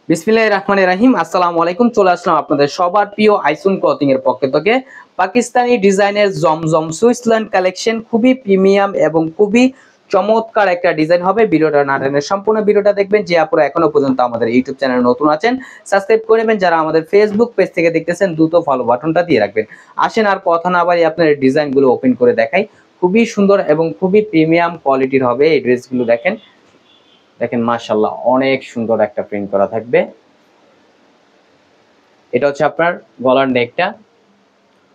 বিসমিল্লাহির রহমানির রহিম। আসসালামু আলাইকুম। চলে আসলাম আপনাদের সবার প্রিয় আইসুন ক্লথিং এর পক্ষ থেকে পাকিস্তানি ডিজাইনের জমজম সুইসল্যান্ড কালেকশন। খুবই প্রিমিয়াম এবং খুবই চমৎকার একটা ডিজাইন হবে। ভিডিওটা না টেনে সম্পূর্ণ ভিডিওটা দেখবেন। যে আপনারা এখনো পর্যন্ত আমাদের ইউটিউব চ্যানেলে নতুন আছেন সাবস্ক্রাইব করে নেবেন। যারা আমাদের ফেসবুক পেজ থেকে দেখতেছেন দ্রুত ফলো বাটনটা দিয়ে রাখবেন। আসেন আর কথা না বাড়িয়ে আপনাদের ডিজাইনগুলো ওপেন করে দেখাই। খুবই সুন্দর এবং খুবই প্রিমিয়াম কোয়ালিটির হবে এই ড্রেসগুলো। দেখেন দেখেন মাশাআল্লাহ, অনেক সুন্দর একটা প্রিন্ট করা থাকবে। এটা হচ্ছে আপনার গলার নেকটা,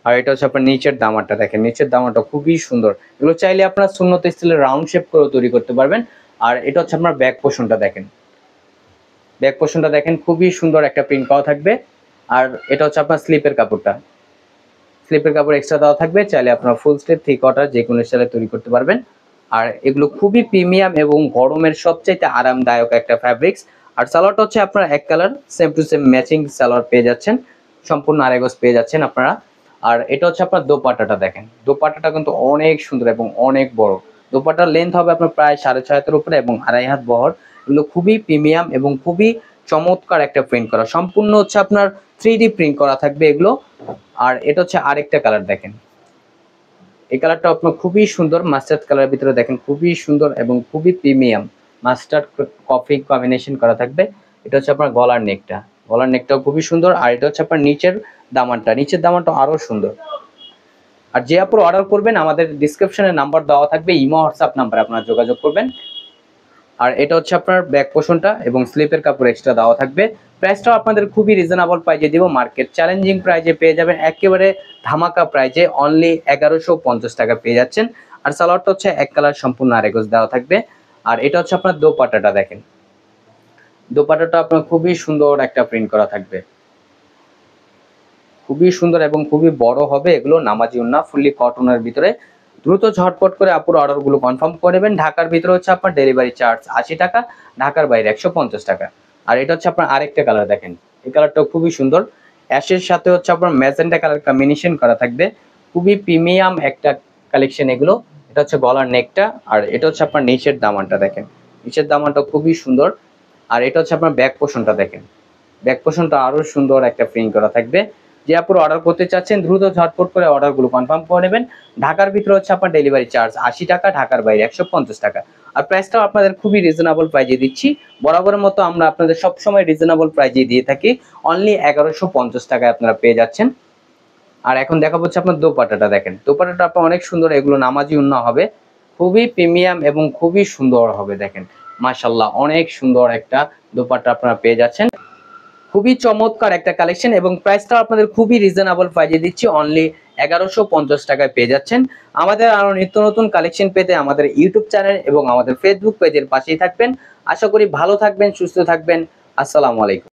আর এটা হচ্ছে আপনার নিচের দামানটা। দেখেন নিচের দামানটা খুবই সুন্দর। এগুলো চাইলে আপনার সুন্নত স্টাইলের রাউন্ড শেপ করে তৈরি করতে পারবেন। আর এটা হচ্ছে আপনার ব্যাক পোর্শনটা। দেখেন ব্যাক পোর্শনটা দেখেন খুবই সুন্দর একটা প্রিন্ট করা থাকবে। আর এটা হচ্ছে আপনার স্লিপের কাপড়টা, স্লিপের কাপড় এক্সট্রা দেওয়া থাকবে। চাইলে আপনার ফুল স্লিপ থ্রি কোয়ার্টার যে কোনো স্টাইলে তৈরি করতে পারবেন। আর এগুলো খুবই প্রিমিয়াম এবং গরমের সবচাইতে আরামদায়ক একটা ফ্যাব্রিক্স। আর সালোয়ারটা হচ্ছে আপনার এক colour same to same matching salwar পেয়ে যাচ্ছেন, সম্পূর্ণ আড়াই গজ পেয়ে যাচ্ছেন আপনারা। আর এটা হচ্ছে আপনার দোপাট্টাটা। দেখেন দোপাট্টাটা কিন্তু অনেক সুন্দর এবং অনেক বড়। দোপাট্টার লেন্থ হবে আপনার প্রায় 6.5 হাতের উপরে এবং 2.5 হাত বহর। এগুলো খুবই প্রিমিয়াম এবং খুবই চমৎকার একটা প্রিন্ট করা, সম্পূর্ণ হচ্ছে আপনার 3D প্রিন্ট করা থাকবে এগুলো। আর এটা হচ্ছে আরেকটা কালার। দেখেন এই কালারটা আপনার খুবই সুন্দর, মাস্টার্ড কালারের ভিতরে। দেখেন খুবই সুন্দর এবং খুবই প্রিমিয়াম মাস্টার্ড কফি কম্বিনেশন করা থাকবে। এটা হচ্ছে আপনার গলার নেকটা, গলার নেকটাও খুবই সুন্দর। আর এটা হচ্ছে আপনার নিচের দামানটা, নিচের দামানটা আরো সুন্দর। আর যে আপনারা অর্ডার করবেন আমাদের ডিসক্রিপশনে নাম্বার দেওয়া থাকবে, ইমো হোয়াটসঅ্যাপ নাম্বারে আপনারা যোগাযোগ করবেন। আর এটা হচ্ছে আপনার ব্যাক পোর্শনটা এবং স্লিপের কাপড় এক্সট্রা দেওয়া থাকবে। প্রাইসটাও আপনাদের খুবই রিজনেবল প্রাইজে দিব, মার্কেট চ্যালেঞ্জিং প্রাইজে পেয়ে যাবেন, একেবারে ধামাকা প্রাইজে অনলি 1150 টাকা পেয়ে যাচ্ছেন। আর সালোয়ারটা হচ্ছে এক কালার সম্পূর্ণ আড়াই গজ দেওয়া থাকবে। আর এটা হচ্ছে আপনার দোপাট্টাটা। দেখেন দোপাট্টাটা আপনার খুবই সুন্দর একটা প্রিন্ট করা থাকবে, খুবই সুন্দর এবং খুবই বড় হবে। এগুলো নামাজি ওন্না ফুললি কটনের ভিতরে। দ্রুত ঝটপট করে আপুর অর্ডারগুলো কনফার্ম করে নেবেন। ঢাকার ভিতরে হচ্ছে আপনার ডেলিভারি চার্জ 80 টাকা, ঢাকার বাইরে 150 টাকা। আর এটা হচ্ছে আপনার আরেকটা কালার। দেখেন এই কালারটাও খুবই সুন্দর, অ্যাশের সাথে হচ্ছে আপনার ম্যাজেন্টা কালার কম্বিনেশন করা থাকবে। খুবই প্রিমিয়াম একটা কালেকশন এগুলো। এটা হচ্ছে গলার নেকটা, আর এটা হচ্ছে আপনার নিচের দামানটা। দেখেন নিচের দামানটা খুবই সুন্দর। আর এটা হচ্ছে আপনার ব্যাক পোর্শনটা। দেখেন ব্যাক পোর্শনটা আরো সুন্দর একটা প্রিন্ট করা থাকবে। যে আপুর অর্ডার করতে চাচ্ছেন দ্রুত ঝটপট করে অর্ডারগুলো কনফার্ম করে নেবেন। ঢাকার ভিতরে হচ্ছে আপনার ডেলিভারি চার্জ 80 টাকা, ঢাকার বাইরে 150 টাকা। আর প্রাইসটাও আপনাদের খুবই রিজনেবল প্রাইজে দিচ্ছি। বরাবরের মতো আমরা আপনাদের সবসময় রিজনেবল প্রাইজে দিয়ে থাকি, অনলি 1150 টাকায় আপনারা পেয়ে যাচ্ছেন। আর এখন দেখাবো হচ্ছে আপনার দোপাট্টাটা। দেখেন দোপাট্টাটা আপনার অনেক সুন্দর, এগুলো নামাজি ওন্না হবে, খুবই প্রিমিয়াম এবং খুবই সুন্দর হবে। দেখেন মাশাআল্লাহ, অনেক সুন্দর একটা দোপাট্টা আপনারা পেয়ে যাচ্ছেন। খুবই চমৎকার একটা কালেকশন এবং প্রাইসটা আপনাদের খুবই রিজনেবল প্রাইজে দিচ্ছি, অনলি 1150 টাকায় পেয়ে যাচ্ছেন। আমাদের আরো নিত্য নতুন কালেকশন পেতে আমাদের ইউটিউব চ্যানেল এবং আমাদের ফেসবুক পেজের পাশেই থাকবেন। আশা করি ভালো থাকবেন, সুস্থ থাকবেন। আসসালামু আলাইকুম।